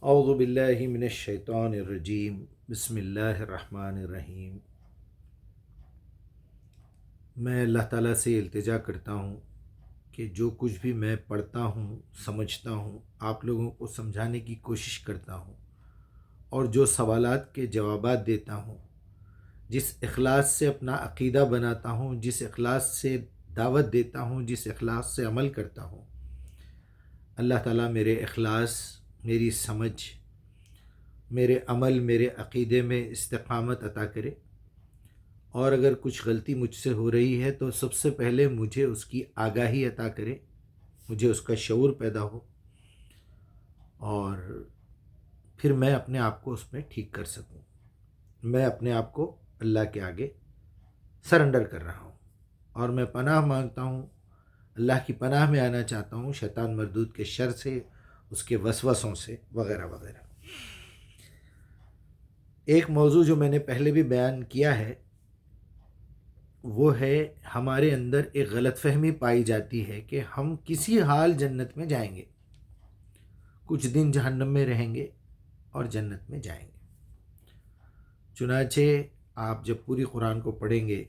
اعوذ باللہ من الشیطان الرجیم بسم اللہ الرحمن الرحیم۔ میں اللہ تعالیٰ سے التجا کرتا ہوں کہ جو کچھ بھی میں پڑھتا ہوں، سمجھتا ہوں، آپ لوگوں کو سمجھانے کی کوشش کرتا ہوں، اور جو سوالات کے جوابات دیتا ہوں، جس اخلاص سے اپنا عقیدہ بناتا ہوں، جس اخلاص سے دعوت دیتا ہوں، جس اخلاص سے عمل کرتا ہوں، اللہ تعالیٰ میرے اخلاص، میری سمجھ، میرے عمل، میرے عقیدے میں استقامت عطا کرے، اور اگر کچھ غلطی مجھ سے ہو رہی ہے تو سب سے پہلے مجھے اس کی آگاہی عطا کرے، مجھے اس کا شعور پیدا ہو، اور پھر میں اپنے آپ کو اس میں ٹھیک کر سکوں۔ میں اپنے آپ کو اللہ کے آگے سرنڈر کر رہا ہوں، اور میں پناہ مانگتا ہوں، اللہ کی پناہ میں آنا چاہتا ہوں شیطان مردود کے شر سے، اس کے وسوسوں سے، وغیرہ وغیرہ۔ ایک موضوع جو میں نے پہلے بھی بیان کیا ہے وہ ہے ہمارے اندر ایک غلط فہمی پائی جاتی ہے کہ ہم کسی حال جنت میں جائیں گے، کچھ دن جہنم میں رہیں گے اور جنت میں جائیں گے۔ چنانچہ آپ جب پوری قرآن کو پڑھیں گے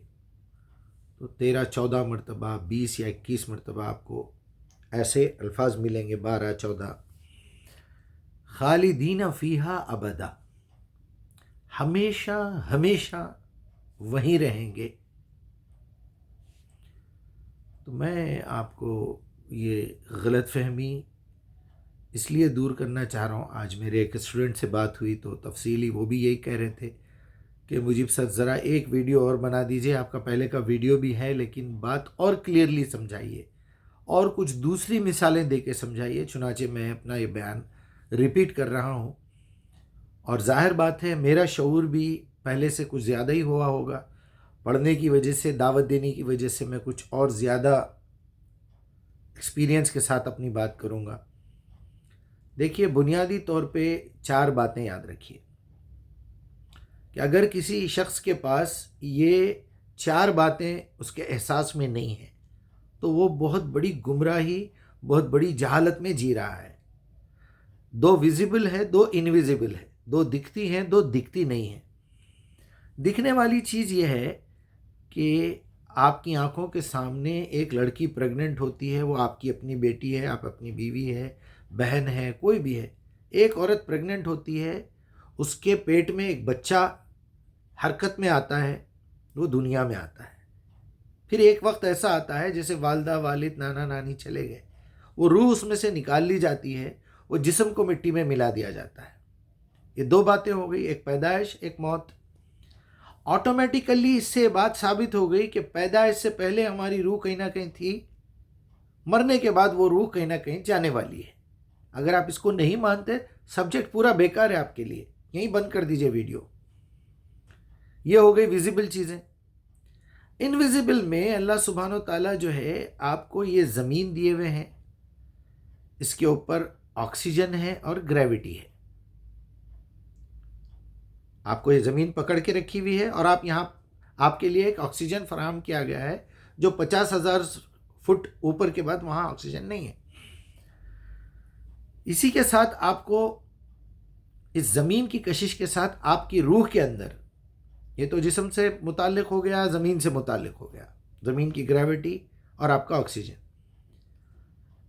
تو 13-14 مرتبہ، 20 یا 21 مرتبہ آپ کو ایسے الفاظ ملیں گے، 12-14، خالدین فیہا ابدا، ہمیشہ ہمیشہ وہیں رہیں گے۔ تو میں آپ کو یہ غلط فہمی اس لیے دور کرنا چاہ رہا ہوں۔ آج میرے ایک اسٹوڈنٹ سے بات ہوئی تو تفصیلی وہ بھی یہی کہہ رہے تھے کہ مجیب سر ذرا ایک ویڈیو اور بنا دیجئے، آپ کا پہلے کا ویڈیو بھی ہے لیکن بات اور کلیئرلی سمجھائیے اور کچھ دوسری مثالیں دے کے سمجھائیے۔ چنانچہ میں اپنا یہ بیان ریپیٹ کر رہا ہوں، اور ظاہر بات ہے میرا شعور بھی پہلے سے کچھ زیادہ ہی ہوا ہوگا، پڑھنے کی وجہ سے، دعوت دینے کی وجہ سے میں کچھ اور زیادہ ایکسپیرینس کے ساتھ اپنی بات کروں گا۔ دیکھیے، بنیادی طور پہ 4 باتیں یاد رکھیے کہ اگر کسی شخص کے پاس یہ 4 باتیں اس کے احساس میں نہیں ہیں تو وہ بہت بڑی گمراہی، بہت بڑی جہالت میں جی رہا ہے۔ 2 ویزیبل ہے، 2 انویزیبل ہے، 2 دکھتی ہیں، 2 دکھتی نہیں ہیں۔ دکھنے والی چیز یہ ہے کہ آپ کی آنکھوں کے سامنے ایک لڑکی پریگننٹ ہوتی ہے، وہ آپ کی اپنی بیٹی ہے، آپ اپنی بیوی ہے، بہن ہے، کوئی بھی ہے۔ ایک عورت پریگننٹ ہوتی ہے، اس کے پیٹ میں ایک بچہ حرکت میں آتا ہے، وہ دنیا میں آتا ہے۔ پھر ایک وقت ایسا آتا ہے جیسے والدہ، والد، نانا، نانی چلے گئے، وہ روح اس میں سے نکال لی جاتی ہے، وہ جسم کو مٹی میں ملا دیا جاتا ہے۔ یہ 2 باتیں ہو گئی، ایک پیدائش، ایک موت۔ آٹومیٹیکلی اس سے بات ثابت ہو گئی کہ پیدائش سے پہلے ہماری روح کہیں نہ کہیں تھی، مرنے کے بعد وہ روح کہیں نہ کہیں جانے والی ہے۔ اگر آپ اس کو نہیں مانتے، سبجیکٹ پورا بیکار ہے آپ کے لیے، یہیں بند کر دیجئے ویڈیو۔ یہ ہو گئی ویزیبل چیزیں۔ انویزیبل میں اللہ سبحانہ و تعالیٰ جو ہے آپ کو یہ زمین دیے ہوئے ہیں، اس کے اوپر آکسیجن ہے اور گریوٹی ہے۔ آپ کو یہ زمین پکڑ کے رکھی ہوئی ہے، اور یہاں آپ کے لیے ایک آکسیجن فراہم کیا گیا ہے جو 50,000 فٹ اوپر کے بعد وہاں آکسیجن نہیں ہے۔ اسی کے ساتھ آپ کو اس زمین کی کشش کے ساتھ آپ کی روح کے اندر، یہ تو جسم سے متعلق ہو گیا، زمین سے متعلق ہو گیا، زمین کی گریوٹی اور آپ کا آکسیجن۔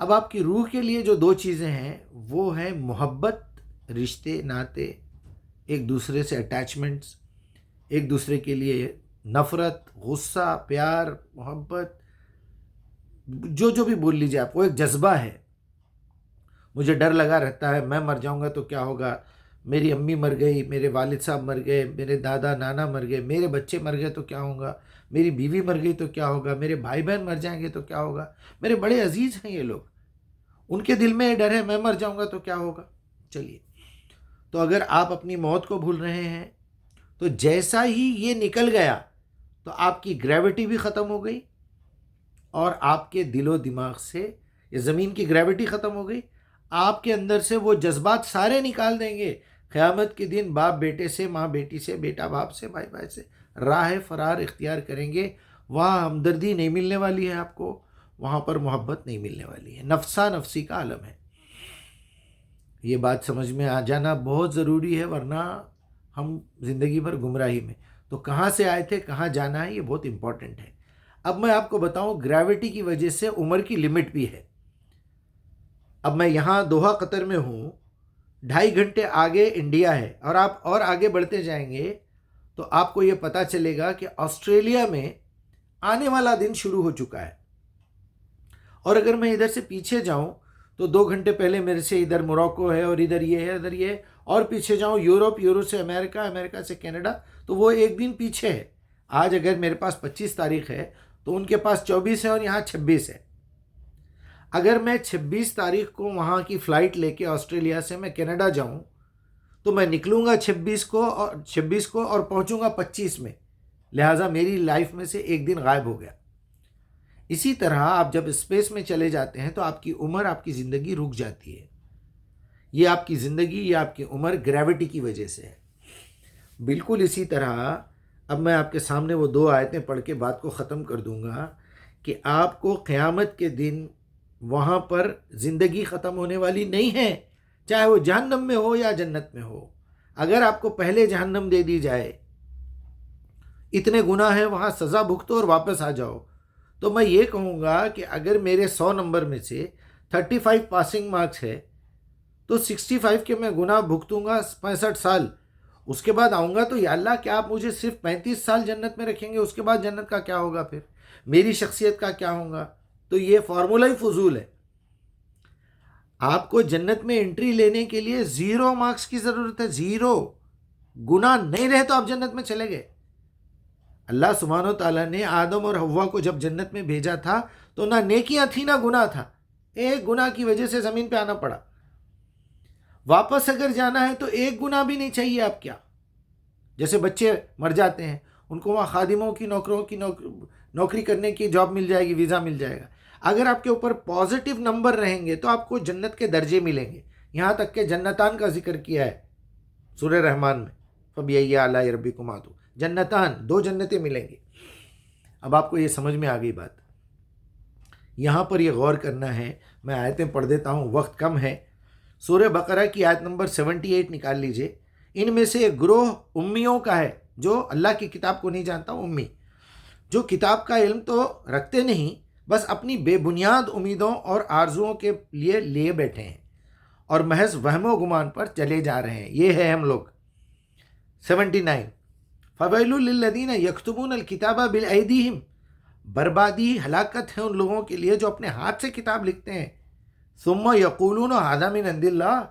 اب آپ کی روح کے لیے جو 2 چیزیں ہیں وہ ہے محبت، رشتے ناتے، ایک دوسرے سے اٹیچمنٹس، ایک دوسرے کے لیے نفرت، غصہ، پیار، محبت، جو بھی بول لیجیے آپ، وہ ایک جذبہ ہے۔ مجھے ڈر لگا رہتا ہے، میں مر جاؤں گا تو کیا ہوگا، میری امی مر گئی، میرے والد صاحب مر گئے، میرے دادا نانا مر گئے، میرے بچے مر گئے تو کیا ہوگا، میری بیوی مر گئی تو کیا ہوگا، میرے بھائی بہن مر جائیں گے تو کیا ہوگا، میرے بڑے عزیز ہیں یہ لوگ، ان کے دل میں یہ ڈر ہے میں مر جاؤں گا تو کیا ہوگا۔ چلیے، تو اگر آپ اپنی موت کو بھول رہے ہیں تو جیسا ہی یہ نکل گیا تو آپ کی گریوٹی بھی ختم ہو گئی، اور آپ کے دل و دماغ سے یہ زمین کی گریوٹی ختم ہو گئی، آپ کے اندر سے وہ جذبات سارے نکال دیں گے۔ قیامت کے دن باپ بیٹے سے، ماں بیٹی سے، بیٹا باپ سے، بھائی بھائی سے راہ فرار اختیار کریں گے۔ وہاں ہمدردی نہیں ملنے والی ہے آپ کو، وہاں پر محبت نہیں ملنے والی ہے، نفسا نفسی کا عالم ہے۔ یہ بات سمجھ میں آ جانا بہت ضروری ہے، ورنہ ہم زندگی بھر گمراہی میں. تو کہاں سے آئے تھے، کہاں جانا ہے، یہ بہت امپورٹنٹ ہے. اب میں آپ کو بتاؤں، گریوٹی کی وجہ سے عمر کی لمٹ بھی ہے. اب میں یہاں دوحہ قطر میں ہوں، 2.5 گھنٹے آگے انڈیا ہے، اور آپ اور آگے بڑھتے جائیں گے تو آپ کو یہ پتہ چلے گا کہ آسٹریلیا میں آنے والا دن شروع ہو چکا ہے. اور اگر میں ادھر سے پیچھے جاؤں تو 2 گھنٹے پہلے میرے سے ادھر موراکو ہے، اور ادھر یہ ہے، ادھر یہ ہے. اور پیچھے جاؤں یورپ سے امریکہ، امریکہ سے کینیڈا، تو وہ ایک دن پیچھے ہے. آج اگر میرے پاس 25 تاریخ ہے تو ان کے پاس 24 ہے اور یہاں 26 ہے. اگر میں 26 تاریخ کو وہاں کی فلائٹ لے کے آسٹریلیا سے میں کینیڈا جاؤں تو میں نکلوں گا 26 کو اور پہنچوں گا 25 میں. لہٰذا میری لائف میں سے ایک دن غائب ہو گیا. اسی طرح آپ جب اسپیس میں چلے جاتے ہیں تو آپ کی عمر، آپ کی زندگی رک جاتی ہے. یہ آپ کی زندگی، یہ آپ کی عمر گریوٹی کی وجہ سے ہے. بالکل اسی طرح اب میں آپ کے سامنے وہ 2 آیتیں پڑھ کے بات کو ختم کر دوں گا کہ آپ کو قیامت کے دن وہاں پر زندگی ختم ہونے والی نہیں ہے، چاہے وہ جہنم میں ہو یا جنت میں ہو. اگر آپ کو پہلے جہنم دے دی جائے، اتنے گناہ ہیں وہاں سزا بھگتو اور واپس آ جاؤ، تو میں یہ کہوں گا کہ اگر میرے 100 نمبر میں سے 35 پاسنگ مارکس ہے تو 65 کے میں گناہ بھگتوں گا 65 سال. اس کے بعد آؤں گا تو یا اللہ کیا آپ مجھے صرف 35 سال جنت میں رکھیں گے؟ اس کے بعد جنت کا کیا ہوگا؟ پھر میری شخصیت کا کیا ہوگا؟ تو یہ فارمولہ ہی فضول ہے. آپ کو جنت میں انٹری لینے کے لیے 0 مارکس کی ضرورت ہے. 0 گناہ نہیں رہے تو آپ جنت میں چلے گئے. اللہ سبحانہ و تعالیٰ نے آدم اور حوا کو جب جنت میں بھیجا تھا تو نہ نیکیاں تھی نہ گناہ تھا. ایک گناہ کی وجہ سے زمین پہ آنا پڑا. واپس اگر جانا ہے تو ایک گناہ بھی نہیں چاہیے. آپ کیا، جیسے بچے مر جاتے ہیں، ان کو وہاں خادموں کی نوکری کرنے کی جاب مل جائے گی، ویزا مل جائے گا. اگر آپ کے اوپر پازیٹیو نمبر رہیں گے تو آپ کو جنت کے درجے ملیں گے. یہاں تک کہ جنتان کا ذکر کیا ہے سورہ رحمان میں، فَبِأَيِّ آلَاءِ رَبِّكُمَا تُكَذِّبَانِ. جنتان، 2 جنتیں ملیں گی. اب آپ کو یہ سمجھ میں آ گئی بات. یہاں پر یہ غور کرنا ہے. میں آیتیں پڑھ دیتا ہوں، وقت کم ہے. سورہ بقرہ کی آیت نمبر 78 نکال لیجئے. ان میں سے ایک گروہ امیوں کا ہے جو اللہ کی کتاب کو نہیں جانتا. امی جو کتاب کا علم تو رکھتے نہیں، بس اپنی بے بنیاد امیدوں اور آرزوؤں کے لیے بیٹھے ہیں اور محض وہم و گمان پر چلے جا رہے ہیں. یہ ہے ہم لوگ. 79 فَوَيْلٌ لِّلَّذِينَ يَكْتُبُونَ الْكِتَابَ بِالْأَيْدِيهِمْ. بربادی، ہلاکت ہے ان لوگوں کے لیے جو اپنے ہاتھ سے کتاب لکھتے ہیں. ثُمَّ يَقُولُونَ هَٰذَا مِنْ عِندِ اللَّهِ.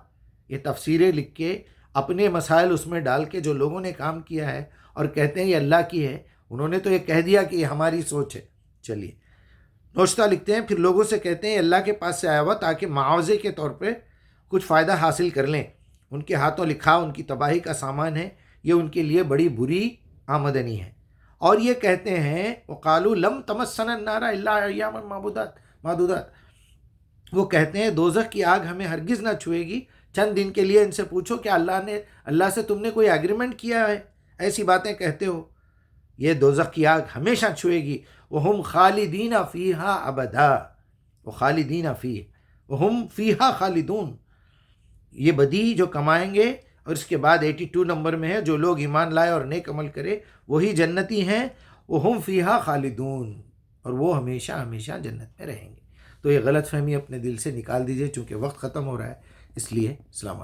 یہ تفسیریں لکھ کے اپنے مسائل اس میں ڈال کے جو لوگوں نے کام کیا ہے اور کہتے ہیں یہ اللہ کی ہے. انہوں نے تو یہ کہہ دیا کہ یہ ہماری سوچ ہے. چلیے نوشتہ لکھتے ہیں، پھر لوگوں سے کہتے ہیں اللہ کے پاس سے آیا ہوا تاکہ معاوضے کے طور پہ کچھ فائدہ حاصل کر لیں. ان کے ہاتھوں لکھا ان کی تباہی کا سامان ہے. یہ ان کے لیے بڑی بری آمدنی ہے. اور یہ کہتے ہیں وَقَالُوا لَمْ تَمَسَّنَا النَّارَ إِلَّا أَيَّامًا مَّعْدُودَاتٍ. وہ کہتے ہیں دوزخ کی آگ ہمیں ہرگز نہ چھوئے گی چند دن کے لیے. ان سے پوچھو کہ اللہ سے تم نے کوئی ایگریمنٹ کیا ہے؟ ایسی باتیں کہتے ہو. یہ دوزخ کی آگ ہمیشہ چھوئے گی. وَهُمْ خَالِدِينَ فِيهَا أَبَدًا. وَخَالِدِينَ فِيهَا وَهُمْ فِيهَا خَالِدُونَ. یہ بدی جو کمائیں گے. اور اس کے بعد 82 نمبر میں ہے جو لوگ ایمان لائے اور نیک عمل کرے وہی جنتی ہیں. وَهُمْ فِيهَا خَالِدُونَ. اور وہ ہمیشہ ہمیشہ جنت میں رہیں گے. تو یہ غلط فہمی اپنے دل سے نکال دیجئے چونکہ وقت ختم ہو رہا ہے. اس لیے السلام علیکم.